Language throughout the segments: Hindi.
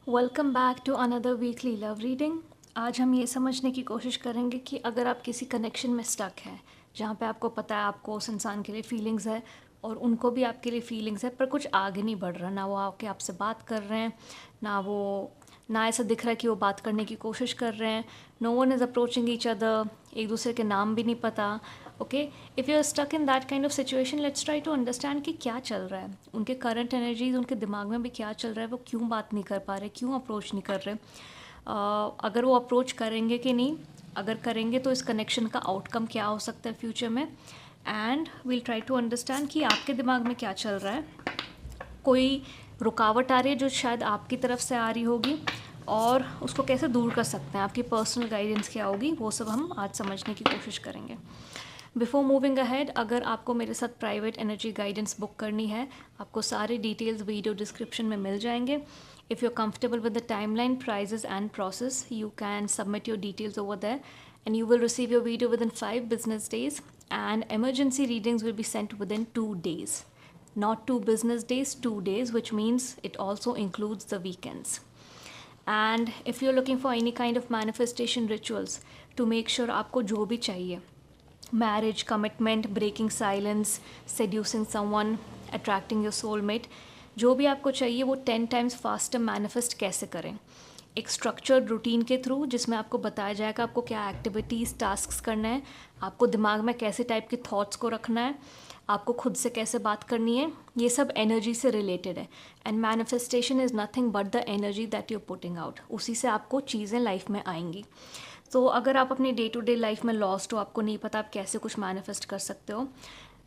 Welcome back to another weekly love reading. आज हम ये समझने की कोशिश करेंगे कि अगर आप किसी कनेक्शन में स्टक हैं जहाँ पे आपको पता है आपको उस इंसान के लिए फीलिंग्स है और उनको भी आपके लिए फीलिंग्स है, पर कुछ आगे नहीं बढ़ रहा, ना वो आके आपसे बात कर रहे हैं, ना ऐसा दिख रहा है कि वो बात करने की कोशिश कर रहे हैं, no one is approaching each other, एक दूसरे के नाम भी नहीं पता। Okay, if you are stuck in that kind of situation, let's try to understand कि क्या चल रहा है, उनके करंट एनर्जीज, उनके दिमाग में भी क्या चल रहा है, वो क्यों बात नहीं कर पा रहे, क्यों अप्रोच नहीं कर रहे, अगर वो अप्रोच करेंगे कि नहीं, अगर करेंगे तो इस कनेक्शन का आउटकम क्या हो सकता है फ्यूचर में। And we'll try to understand कि आपके दिमाग में क्या चल रहा है, कोई रुकावट आ रही है जो शायद आपकी तरफ से आ रही होगी और उसको कैसे दूर कर सकते हैं, आपकी पर्सनल गाइडेंस क्या होगी, वो सब हम आज समझने की कोशिश करेंगे। बिफोर मूविंग अहेड, अगर आपको मेरे साथ प्राइवेट एनर्जी गाइडेंस बुक करनी है, आपको सारे डिटेल्स वीडियो डिस्क्रिप्शन में मिल जाएंगे। If you are comfortable with the timeline, prices and process, you can submit your details over there and you will receive your video within 5 business days, and emergency readings will be sent within 2 days. Not 2 business days, 2 days, which means it also includes the weekends. And if you're looking for any kind of manifestation rituals to make sure आपको जो भी चाहिए, marriage, commitment, breaking silence, seducing someone, attracting your soulmate, जो भी आपको चाहिए वो 10 times faster manifest कैसे करें, एक स्ट्रक्चर्ड रूटीन के थ्रू, जिसमें आपको बताया जाएगा आपको क्या एक्टिविटीज़, टास्क्स करना है, आपको दिमाग में कैसे टाइप के थॉट्स को रखना है, आपको खुद से कैसे बात करनी है, ये सब एनर्जी से रिलेटेड है। And manifestation is nothing but the energy that you putting out, उसी से आपको चीज़ें लाइफ में आएंगी। तो अगर आप अपनी डे टू डे लाइफ में लॉस्ट हो, आपको नहीं पता आप कैसे कुछ मैनिफेस्ट कर सकते हो,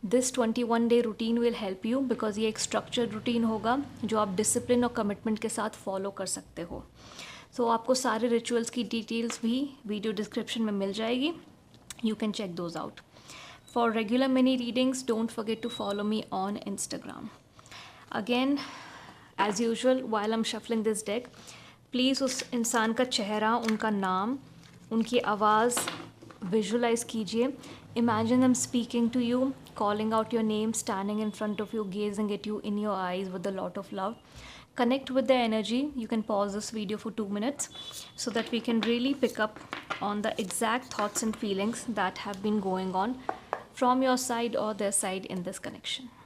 this 21 day routine will help you, because ये एक स्ट्रक्चर्ड रूटीन होगा जो आप डिसिप्लिन और कमिटमेंट के साथ फॉलो कर सकते हो। सो आपको सारे रिचुअल्स की डिटेल्स भी वीडियो डिस्क्रिप्शन में मिल जाएगी, you can check those out. For regular mini readings, don't forget to follow me on Instagram. Again as usual, while I am shuffling this deck, please उस इंसान का चेहरा, उनका नाम, उनकी आवाज़ विजुअलाइज कीजिए। Imagine them speaking to you, calling out your name, standing in front of you, gazing at you in your eyes with a lot of love. Connect with the energy. You can pause this video for 2 minutes so that we can really pick up on the exact thoughts and feelings that have been going on from your side or their side in this connection.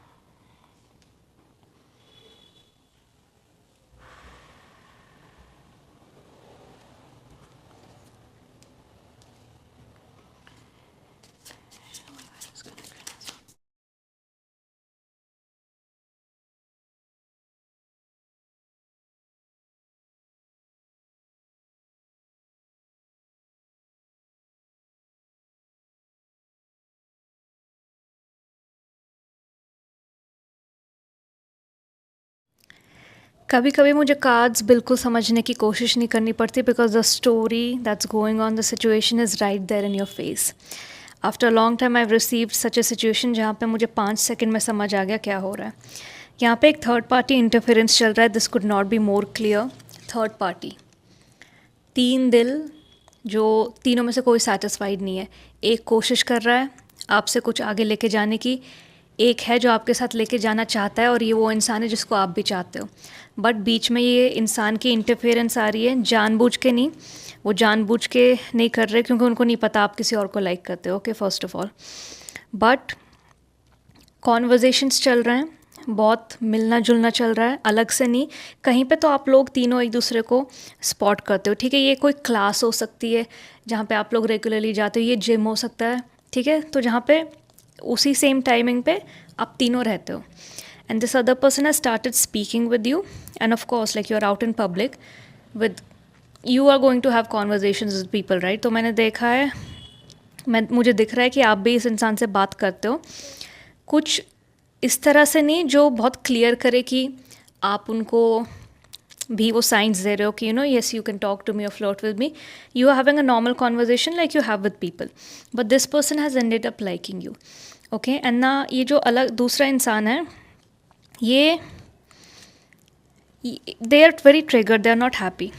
कभी कभी मुझे कार्ड्स बिल्कुल समझने की कोशिश नहीं करनी पड़ती, because the story that's going on, the situation is right there in your face. After long time I have received such a situation जहाँ पे मुझे 5 सेकंड में समझ आ गया क्या हो रहा है। यहाँ पे एक थर्ड पार्टी इंटरफेरेंस चल रहा है, this could not be more clear. Third party, 3 दिल, जो तीनों में से कोई सेटिस्फाइड नहीं है। एक कोशिश कर रहा है आपसे कुछ आगे लेके जाने की, एक है जो आपके साथ लेके जाना चाहता है और ये वो इंसान है जिसको आप भी चाहते हो, बट बीच में ये इंसान की इंटरफेरेंस आ रही है, जानबूझ के नहीं, वो जानबूझ के नहीं कर रहे क्योंकि उनको नहीं पता आप किसी और को लाइक करते हो, okay, first of all. But conversations चल रहे हैं, बहुत मिलना जुलना चल रहा है, अलग से नहीं, कहीं पे तो आप लोग तीनों एक दूसरे को स्पॉट करते हो, ठीक है। ये कोई क्लास हो सकती है जहाँ पे आप लोग रेगुलरली जाते हो, ये जिम हो सकता है, ठीक है, तो जहाँ पे उसी सेम टाइमिंग पे आप तीनों रहते हो। And this other person has started speaking with you, and of course like you are out in public with, you are going to have conversations with people, right. तो मैंने देखा है, मुझे दिख रहा है कि आप भी इस इंसान से बात करते हो, कुछ इस तरह से नहीं जो बहुत क्लियर करे कि आप उनको भी वो साइंस दे रहे हो कि yes you can talk to me और flirt with me, you are having a normal conversation like you have with people, but this person has ended up liking you, okay. And ना ये जो अलग दूसरा इंसान है, ये they are very triggered, they are not happy,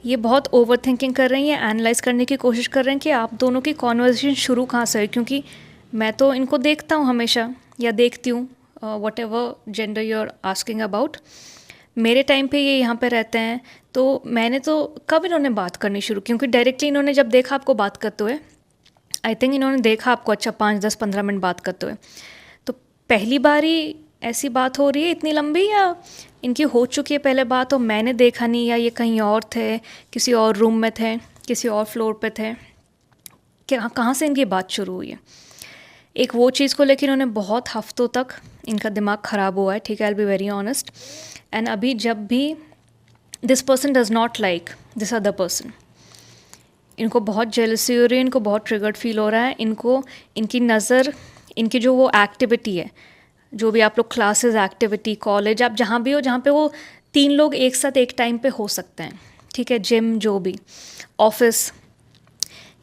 ये बहुत ओवर थिंकिंग कर रहे हैं, ये एनालाइज करने की कोशिश कर रहे हैं कि आप दोनों की कॉन्वर्जेशन शुरू कहाँ से है, क्योंकि मैं तो इनको देखता हूँ हमेशा, या देखती हूँ, whatever gender you are asking about, मेरे टाइम पे ये यहाँ पे रहते हैं, तो मैंने तो कब इन्होंने बात करनी शुरू, क्योंकि डायरेक्टली इन्होंने जब देखा आपको बात करते हुए, आई थिंक इन्होंने देखा आपको अच्छा 5, 10, 15 मिनट बात करते हुए, तो पहली बार ही ऐसी बात हो रही है इतनी लंबी, या इनकी हो चुकी है पहले बात और मैंने देखा नहीं, या ये कहीं और थे, किसी और रूम में थे, किसी और फ्लोर पे थे, क्या कहाँ से इनकी बात शुरू हुई है। एक वो चीज़ को लेकर इन्होंने बहुत हफ्तों तक इनका दिमाग ख़राब हुआ है, ठीक है, I will be very honest. And अभी जब भी this person does not like this other person, इनको बहुत जेलसी हो रही है, इनको बहुत ट्रिगर्ड फील हो रहा है, इनको इनकी नज़र, इनकी जो वो एक्टिविटी है, जो भी आप लोग क्लासेस, एक्टिविटी, कॉलेज, आप जहाँ भी हो जहाँ पे वो 3 लोग एक साथ एक टाइम पे हो सकते हैं, ठीक है, जिम, जो भी, ऑफिस,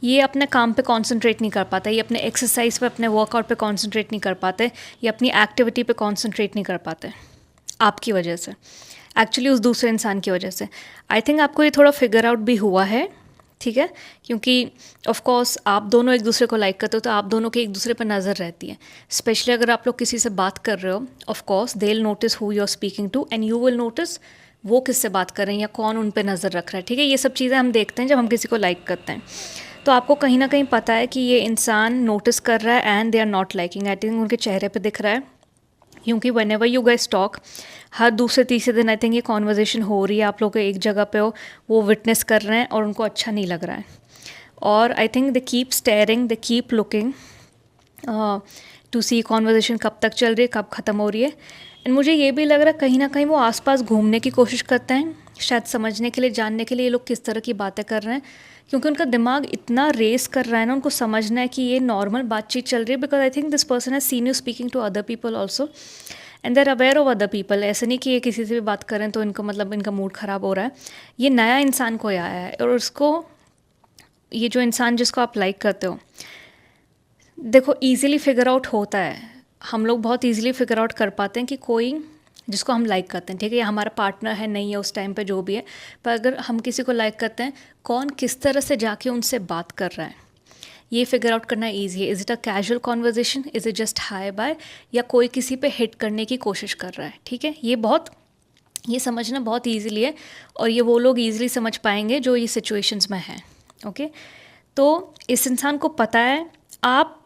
ये अपने काम पे कंसंट्रेट नहीं कर पाता, ये अपने एक्सरसाइज पे, अपने वर्कआउट पे कंसंट्रेट नहीं कर पाते, ये अपनी एक्टिविटी पे कंसंट्रेट नहीं कर पाते आपकी वजह से, एक्चुअली उस दूसरे इंसान की वजह से। आई थिंक आपको ये थोड़ा फिगर आउट भी हुआ है, ठीक है, क्योंकि ऑफ कोर्स आप दोनों एक दूसरे को लाइक करते हो, तो आप दोनों की एक दूसरे पर नज़र रहती है, स्पेशली अगर आप लोग किसी से बात कर रहे हो, of course they will notice who you are speaking to and you will notice वो किससे बात कर रहे हैं या कौन उन पर नज़र रख रहा है, ठीक है। ये सब चीज़ें हम देखते हैं जब हम किसी को लाइक करते हैं, तो आपको कहीं ना कहीं पता है कि ये इंसान नोटिस कर रहा है and they are not liking, I think उनके चेहरे पे दिख रहा है, क्योंकि whenever you guys talk, हर दूसरे तीसरे दिन आई थिंक ये कॉन्वर्जेशन हो रही है, आप लोग एक जगह पे हो, वो विटनेस कर रहे हैं और उनको अच्छा नहीं लग रहा है, और I think they keep staring, they keep looking to see conversation कब तक चल रही है, कब ख़त्म हो रही है। एंड मुझे ये भी लग रहा है कहीं ना कहीं वो आसपास घूमने की कोशिश करते हैं, शायद समझने के लिए, जानने के लिए ये लोग किस तरह की बातें कर रहे हैं, क्योंकि उनका दिमाग इतना रेस कर रहा है ना, उनको समझना है कि ये नॉर्मल बातचीत चल रही है, because I think this person has seen you speaking to other people also and they are aware of other people. ऐसे नहीं कि ये किसी से भी बात करें तो इनको मतलब इनका मूड ख़राब हो रहा है, ये नया इंसान कोई आया है और उसको, ये जो इंसान जिसको आप लाइक करते हो, देखो ईज़िली फिगर आउट होता है, हम लोग बहुत ईज़िली फिगर आउट कर पाते हैं कि कोई जिसको हम लाइक करते हैं, ठीक है, ये हमारा पार्टनर है नहीं है उस टाइम पे, जो भी है, पर अगर हम किसी को लाइक करते हैं, कौन किस तरह से जाके उनसे बात कर रहा है, ये फिगर आउट करना ईजी है। Is it a casual conversation, is it just hi bye, या कोई किसी पे हिट करने की कोशिश कर रहा है, ठीक है, ये समझना बहुत ईजीली है, और ये वो लोग ईजिली समझ पाएंगे जो ये सिचुएशंस में हैं, ओके। तो इस इंसान को पता है आप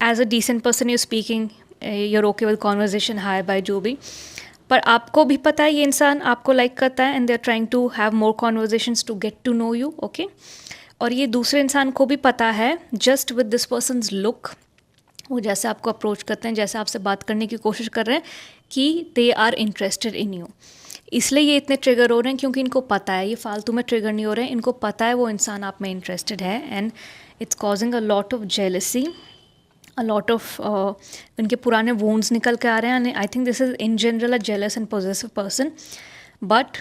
as a decent person you speaking, you're okay with conversation, hi bye, जो भी, पर आपको भी पता है ये इंसान आपको लाइक करता है and they are trying to have more conversations to get to know you, okay. और ये दूसरे इंसान को भी पता है, just with this persons look, वो जैसे आपको अप्रोच करते हैं, जैसे आपसे बात करने की कोशिश कर रहे हैं, कि they are interested in you. इसलिए ये इतने ट्रिगर हो रहे हैं क्योंकि इनको पता है, ये फालतू में ट्रिगर नहीं हो रहे हैं, इनको पता है वो इंसान आप में इंटरेस्टेड है, and it's causing a lot of jealousy, a lot of उनके पुराने वोन्स निकल के आ रहे हैं। आई think this is in general a jealous and positive person, but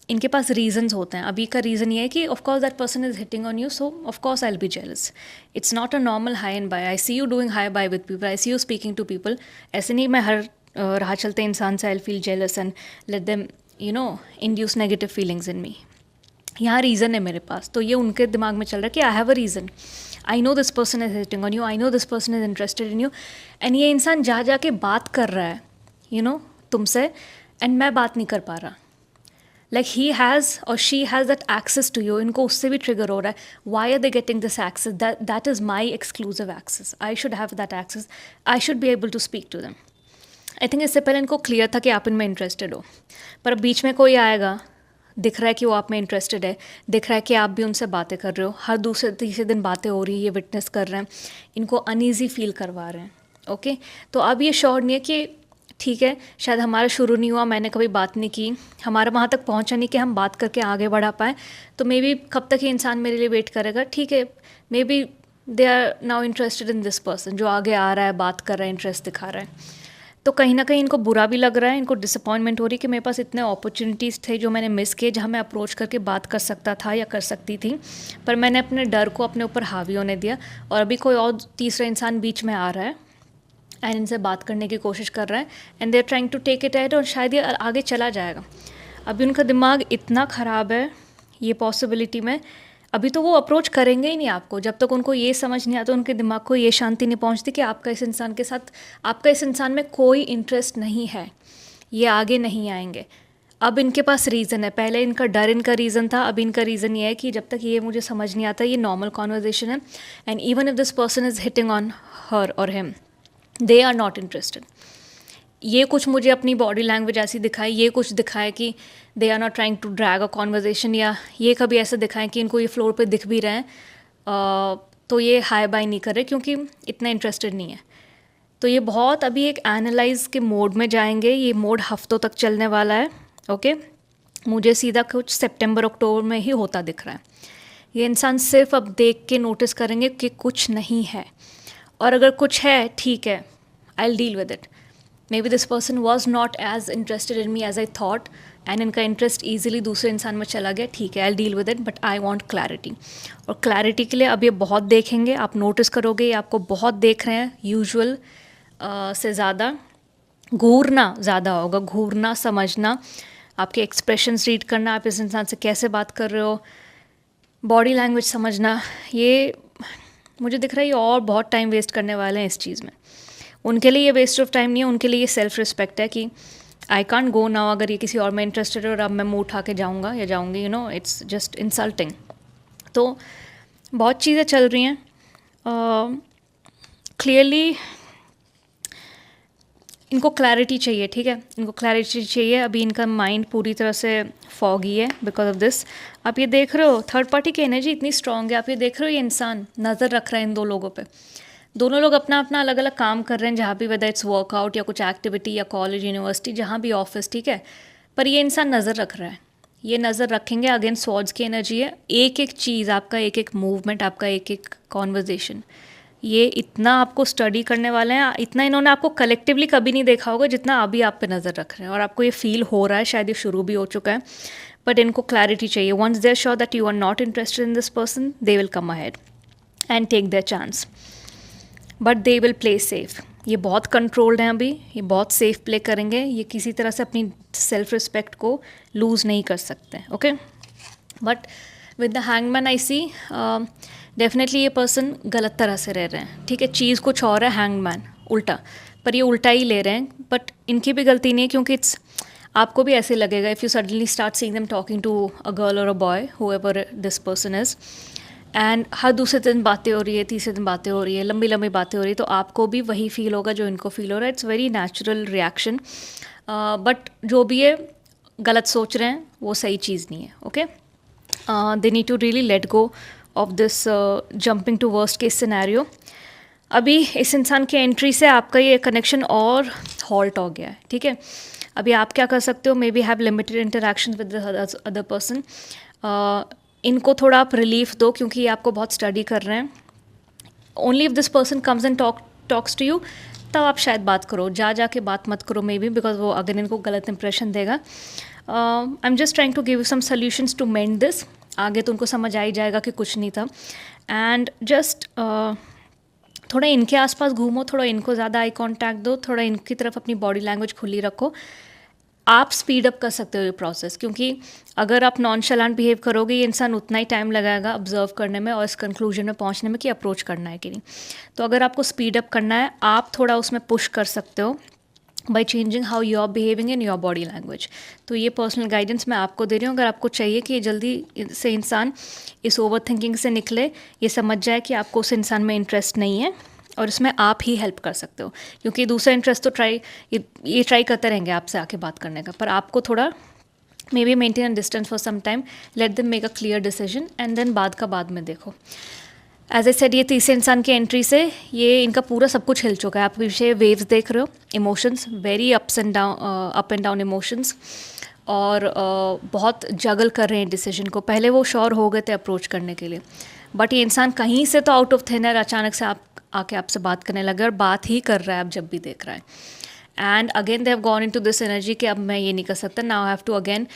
इनके पास रीजंस होते हैं। अभी का रीज़न ये है कि of course that person is hitting on you, so of course I will be jealous. It's not a normal hi and bye, I see you doing hi bye with people, I see you speaking to people, ऐसे नहीं मैं हर राह चलते इंसान से I feel jealous and let them you know induce negative feelings in me. यहाँ रीज़न है मेरे पास, तो ये उनके दिमाग में चल रहा है कि I have a reason, I know this person is hitting on you, I know this person is interested in you, and ये इंसान जा के बात कर रहा है यू नो तुमसे, एंड मैं बात नहीं कर पा रहा, लाइक ही हैज़ और she has that access to you, इनको उससे भी ट्रिगर हो रहा है, why are they getting this access, that is my exclusive access, I should have that access, I should be able to speak to them. I think इससे पहले इनको क्लियर था कि आप इनमें इंटरेस्टेड हो, पर बीच में कोई आएगा, दिख रहा है कि वो आप में इंटरेस्टेड है, दिख रहा है कि आप भी उनसे बातें कर रहे हो, हर दूसरे तीसरे दिन बातें हो रही है, ये विटनेस कर रहे हैं, इनको अनईजी फील करवा रहे हैं, ओके। तो अब ये श्योर नहीं है कि ठीक है शायद हमारा शुरू नहीं हुआ, मैंने कभी बात नहीं की, हमारा वहाँ तक पहुँचा नहीं कि हम बात करके आगे बढ़ा पाएँ, तो मे बी कब तक ये इंसान मेरे लिए वेट करेगा, ठीक है, maybe they are now interested in this person जो आगे आ रहा है, बात कर रहा है, इंटरेस्ट दिखा रहा है। तो कहीं ना कहीं इनको बुरा भी लग रहा है, इनको डिसअपॉइंटमेंट हो रही है कि मेरे पास इतने अपॉर्चुनिटीज़ थे जो मैंने मिस किए, जहाँ मैं अप्रोच करके बात कर सकता था या कर सकती थी, पर मैंने अपने डर को अपने ऊपर हावी होने दिया, और अभी कोई और तीसरा इंसान बीच में आ रहा है एंड इनसे बात करने की कोशिश कर रहा है, and they are trying to take it at, और शायद ये आगे चला जाएगा। अभी उनका दिमाग इतना ख़राब है ये पॉसिबिलिटी में, अभी तो वो अप्रोच करेंगे ही नहीं आपको, जब तक उनको ये समझ नहीं आता, उनके दिमाग को ये शांति नहीं पहुंचती कि आपका इस इंसान के साथ, आपका इस इंसान में कोई इंटरेस्ट नहीं है, ये आगे नहीं आएंगे। अब इनके पास रीज़न है, पहले इनका डर इनका रीज़न था, अब इनका रीज़न ये है कि जब तक ये मुझे समझ नहीं आता, ये नॉर्मल कॉन्वर्जेशन है, and even if this person is hitting on her और him, they are not interested. ये कुछ मुझे अपनी बॉडी लैंग्वेज ऐसी दिखाए, ये कुछ दिखाए कि they are not trying to drag a conversation, या ये कभी ऐसे दिखाएं कि इनको ये फ्लोर पे दिख भी रहे हैं तो ये हाई बाय नहीं कर रहे क्योंकि इतना इंटरेस्टेड नहीं है। तो ये बहुत अभी एक एनालाइज के मोड में जाएंगे, ये मोड हफ्तों तक चलने वाला है। ओके, मुझे सीधा कुछ सितंबर अक्टूबर में ही होता दिख रहा है। ये इंसान सिर्फ अब देख के नोटिस करेंगे कि कुछ नहीं है, और अगर कुछ है ठीक है, I will deal with it. Maybe this person was not as interested in me as I thought, and इनका इंटरेस्ट ईजिली दूसरे इंसान में चला गया, ठीक है, I will deal with it, but I want clarity. और क्लैरिटी के लिए अब ये बहुत देखेंगे, आप नोटिस करोगे ये आपको बहुत देख रहे हैं, यूजुअल से ज़्यादा घूरना ज़्यादा होगा, घूरना, समझना, आपके एक्सप्रेशंस रीड करना, आप इस इंसान से कैसे बात कर रहे हो, बॉडी लैंग्वेज समझना, ये मुझे दिख रहा है ये और बहुत टाइम वेस्ट करने वाले हैं इस चीज़ में। उनके लिए ये वेस्ट ऑफ टाइम नहीं है, उनके लिए ये सेल्फ रिस्पेक्ट है कि आई कांट गो नाउ, अगर ये किसी और में इंटरेस्टेड है और अब मैं मुँह उठा के जाऊँगा या जाऊँगी, you know, it's just insulting. तो बहुत चीज़ें चल रही हैं क्लियरली, इनको क्लैरिटी चाहिए, ठीक है, इनको क्लैरिटी चाहिए। अभी इनका माइंड पूरी तरह से फॉगी है बिकॉज ऑफ दिस। आप ये देख रहे हो थर्ड पार्टी की एनर्जी इतनी स्ट्रांग है, आप ये देख रहे हो ये इंसान नज़र रख रहा है इन दो लोगों पे, दोनों लोग अपना अपना अलग अलग काम कर रहे हैं, जहाँ भी, वेदर इट्स वर्कआउट या कुछ एक्टिविटी या कॉलेज यूनिवर्सिटी, जहाँ भी, ऑफिस, ठीक है, पर ये इंसान नज़र रख रहा है, ये नज़र रखेंगे। अगेन स्वॉर्ड्स की एनर्जी है, एक एक चीज़ आपका, एक एक मूवमेंट आपका, एक एक कॉन्वर्जेशन, ये इतना आपको स्टडी करने वाले हैं, इतना इन्होंने आपको कलेक्टिवली कभी नहीं देखा होगा जितना अभी आप पे नज़र रख रहे हैं, और आपको ये फील हो रहा है, शायद ये शुरू भी हो चुका है, बट इनको क्लैरिटी चाहिए। Once they are sure that you are not interested in this person, they will come ahead and take their chance, but they will play safe. ये बहुत कंट्रोल्ड हैं अभी, ये बहुत सेफ प्ले करेंगे, ये किसी तरह से अपनी सेल्फ रिस्पेक्ट को लूज़ नहीं कर सकते, okay. But with the hangman I see definitely ये पर्सन गलत तरह से रह रहे हैं, ठीक है, चीज़ कुछ और है, हैंगमैन उल्टा, पर ये उल्टा ही ले रहे हैं, बट इनकी भी गलती नहीं है क्योंकि इट्स, आपको भी ऐसे लगेगा if you suddenly start seeing them talking to a girl और a boy, whoever this person is, and हर दूसरे दिन बातें हो रही है, तीसरे दिन बातें हो रही है, लंबी लंबी बातें हो रही है, तो आपको भी वही फील होगा जो इनको फील हो रहा है। It's very natural reaction, but जो भी है गलत सोच रहे हैं वो सही चीज़ नहीं है, okay. They need to really let go of this jumping to worst case scenario. अभी इस इंसान की एंट्री से आपका ये कनेक्शन और हॉल्ट हो गया है, ठीक है। अभी आप क्या कर सकते हो, may be have limited interaction with the other person, इनको थोड़ा आप रिलीफ दो क्योंकि ये आपको बहुत स्टडी कर रहे हैं। Only if this person comes and talks to you, तब आप शायद बात करो, जा के बात मत करो मे बी, बिकॉज वो अगर इनको गलत इंप्रेशन देगा। I am just trying to give some solutions to mend this, आगे तो उनको समझ आ ही जाएगा कि कुछ नहीं था। एंड जस्ट थोड़ा इनके आसपास घूमो, थोड़ा इनको ज़्यादा आई कांटेक्ट दो, थोड़ा इनकी तरफ अपनी बॉडी लैंग्वेज खुली रखो, आप स्पीड अप कर सकते हो ये प्रोसेस, क्योंकि अगर आप नॉनशलांट बिहेव करोगे, ये इंसान उतना ही टाइम लगाएगा ऑब्जर्व करने में और इस कंक्लूजन में पहुंचने में कि अप्रोच करना है कि नहीं। तो अगर आपको स्पीड अप करना है, आप थोड़ा उसमें पुश कर सकते हो by changing how you are behaving in your body language. तो ये पर्सनल गाइडेंस मैं आपको दे रही हूँ। अगर आपको चाहिए कि जल्दी से इंसान इस ओवर थिंकिंग से निकले, ये समझ जाए कि आपको उस इंसान में इंटरेस्ट नहीं है, और इसमें आप ही हेल्प कर सकते हो, क्योंकि दूसरा इंटरेस्ट तो ये ट्राई करते रहेंगे आपसे आके बात करने का, पर आपको थोड़ा maybe maintain distance for some time, let them make a clear decision and then बाद में देखो। एज ए सेड, ये तीसरे इंसान की एंट्री से ये इनका पूरा सब कुछ हिल चुका है। आप पीछे वेव्स देख रहे हो, emotions very up and down emotions, और बहुत जगल कर रहे हैं डिसीजन को। पहले वो श्योर हो गए थे अप्रोच करने के लिए, बट ये इंसान कहीं से तो आउट ऑफ थिन एयर अचानक से आप आके आपसे बात करने लगे, और बात ही कर रहा है आप जब भी देख रहा है। And again they have gone into this energy कि अब मैं ये नहीं कर सकता, now I have to again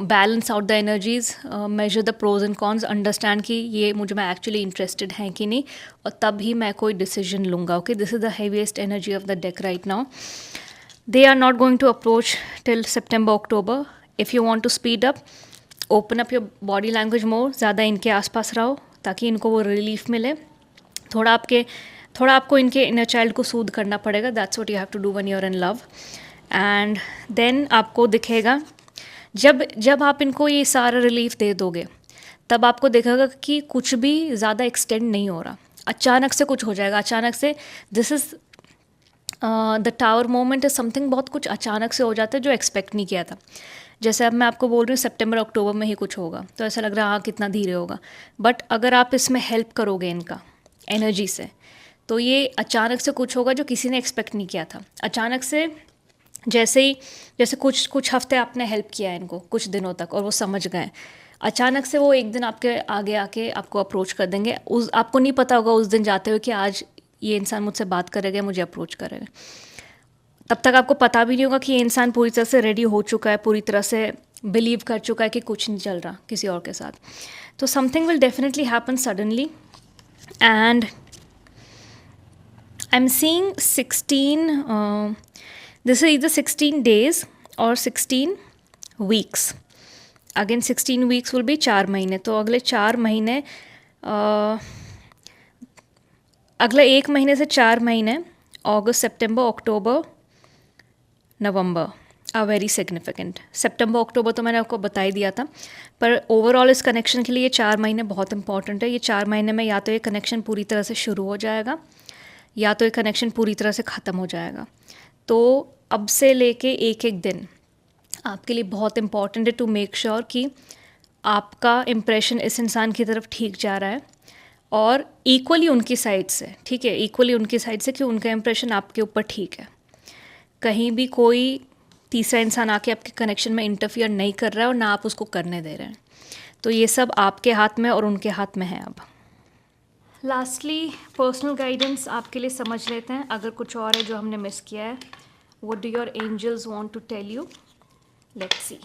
balance out the energies, measure the pros and cons, understand कि ये मुझे में एक्चुअली इंटरेस्टेड हैं कि नहीं, और तब ही मैं कोई डिसीजन लूँगा, okay. This is the heaviest energy of the deck right now. They are not going to approach till September October. If you want to speed up, open up your body language more, ज़्यादा इनके आसपास रहो ताकि इनको वो रिलीफ मिले। थोड़ा आपको इनके इनर चाइल्ड को सूद करना पड़ेगा, that's what you have to do when you are in love. And then आपको दिखेगा, जब जब आप इनको ये सारा रिलीफ दे दोगे तब आपको दिखेगा कि कुछ भी ज़्यादा एक्सटेंड नहीं हो रहा, अचानक से कुछ हो जाएगा, अचानक से। This is the tower moment is something, बहुत कुछ अचानक से हो जाता है जो एक्सपेक्ट नहीं किया था। जैसे अब मैं आपको बोल रही हूँ सितंबर अक्टूबर में ही कुछ होगा, तो ऐसा लग रहा है हाँ कितना धीरे होगा, बट अगर आप इसमें हेल्प करोगे इनका एनर्जी से, तो ये अचानक से कुछ होगा जो किसी ने एक्सपेक्ट नहीं किया था। अचानक से जैसे कुछ कुछ हफ्ते आपने हेल्प किया है इनको कुछ दिनों तक और वो समझ गए, अचानक से वो एक दिन आपके आगे आके आपको अप्रोच कर देंगे। उस आपको नहीं पता होगा उस दिन जाते हुए कि आज ये इंसान मुझसे बात करेगा, मुझे अप्रोच करेगा। तब तक आपको पता भी नहीं होगा कि ये इंसान पूरी तरह से रेडी हो चुका है, पूरी तरह से बिलीव कर चुका है कि कुछ नहीं चल रहा किसी और के साथ। तो something will definitely happen suddenly, and I am seeing 16, this is either 16 days or 16 weeks. Again 16 weeks will be 4 महीने। तो अगले 4 महीने, अगले 1 महीने से 4 महीने, अगस्त सितंबर अक्टूबर नवंबर आर वेरी सिग्निफिकेंट। सितंबर अक्टूबर तो मैंने आपको बता ही दिया था, पर ओवरऑल इस कनेक्शन के लिए ये 4 महीने बहुत इंपॉर्टेंट है। ये 4 महीने में या तो ये कनेक्शन पूरी तरह से शुरू हो जाएगा या तो ये कनेक्शन पूरी तरह से ख़त्म हो जाएगा। तो अब से लेके एक एक दिन आपके लिए बहुत इम्पॉर्टेंट है टू मेक श्योर कि आपका इम्प्रेशन इस इंसान की तरफ ठीक जा रहा है, और इक्वली उनकी साइड से, ठीक है, इक्वली उनकी साइड से कि उनका इम्प्रेशन आपके ऊपर ठीक है। कहीं भी कोई तीसरा इंसान आके आपके कनेक्शन में इंटरफियर नहीं कर रहा है और ना आप उसको करने दे रहे हैं। तो ये सब आपके हाथ में और उनके हाथ में है। अब लास्टली पर्सनल गाइडेंस आपके लिए समझ लेते हैं, अगर कुछ और है जो हमने मिस किया है। What do your angels want to tell you? Let's see.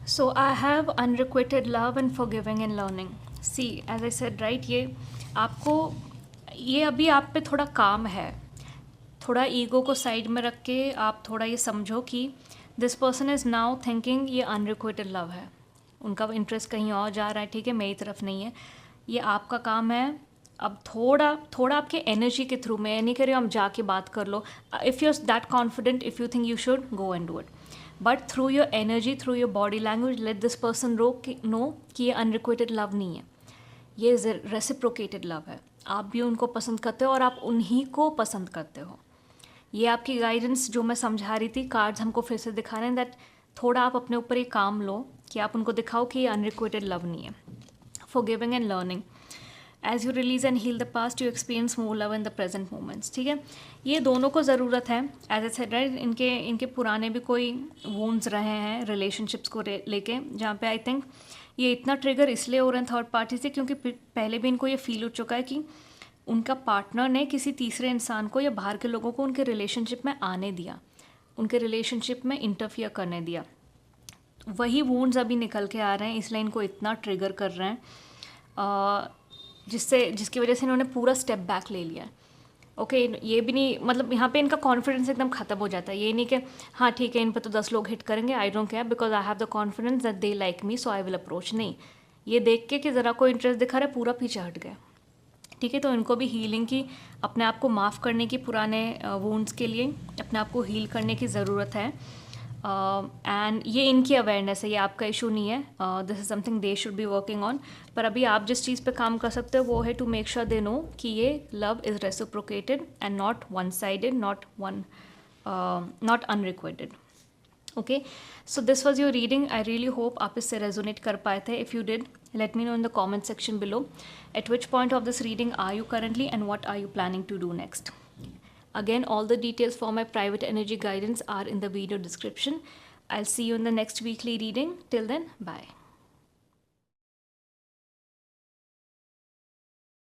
So I have unrequited love and forgiving and learning. See, as I said, right, ये अभी आप पे थोड़ा काम है। थोड़ा ईगो को साइड में रख के आप थोड़ा ये समझो कि this person is now thinking ये अनरिक्वेटेड लव है, उनका इंटरेस्ट कहीं और जा रहा है, ठीक है, मेरी तरफ नहीं है। ये आपका काम है अब थोड़ा थोड़ा आपके एनर्जी के थ्रू, मैं नहीं कह रही हूँ आप जाके बात कर लो, if you are that confident, if you think you should go and do it, but through your energy, through your body language, let this person know कि ये अनरिक्वेटेड लव नहीं है, ये रेसिप्रोकेटेड लव है। आप भी उनको पसंद करते हो और आप उन्हीं को पसंद करते हो। ये आपकी गाइडेंस जो मैं समझा रही थी, कार्ड्स हमको फिर से दिखा रहे हैं दैट थोड़ा आप अपने ऊपर ये काम लो कि आप उनको दिखाओ कि ये अनरिक्वेटेड लव नहीं है। Forgiving and learning, as you release and heal the past you experience more love in the present moments, ठीक है। ये दोनों को ज़रूरत है, एज ए सेड राइट, इनके पुराने भी कोई वोन्स रहे हैं रिलेशनशिप्स को लेके, जहाँ पे आई थिंक ये इतना ट्रिगर इसलिए हो रहे हैं थर्ड पार्टी से क्योंकि पहले भी इनको ये फील हो चुका है कि उनका पार्टनर ने किसी तीसरे इंसान को या बाहर के लोगों को उनके रिलेशनशिप में आने दिया, उनके रिलेशनशिप में इंटरफियर करने दिया। वही वूंड्स अभी निकल के आ रहे हैं, इसलिए इनको इतना ट्रिगर कर रहे हैं, जिसकी वजह से इन्होंने पूरा स्टेप बैक ले लिया है। ओके, ये भी नहीं, मतलब यहाँ पे इनका कॉन्फिडेंस एकदम ख़त्म हो जाता है। ये नहीं कि हाँ ठीक है इन पर तो 10 लोग हिट करेंगे, I don't care because I have the confidence that they like me so I will approach. नहीं, ये देख के कि ज़रा कोई इंटरेस्ट दिखा रहा है पूरा पीछे हट गया, ठीक है। तो इनको भी हीलिंग की, अपने आप को माफ़ करने की, पुराने वुंड्स के लिए अपने आप को हील करने की ज़रूरत है। एंड ये इनकी अवेयरनेस है, ये आपका इशू नहीं है। This is something they should be working on. पर अभी आप जिस चीज़ पे काम कर सकते हो वो है to make sure they know कि ये love is reciprocated and not one sided, not unrequited. Okay, so this was your reading. I really hope आप इससे रेजोनेट कर पाए थे। If you did, let me know in the comment section below at which point of this reading are you currently and what are you planning to do next. Again, all the details for my private energy guidance are in the video description. I'll see you in the next weekly reading. Till then, bye.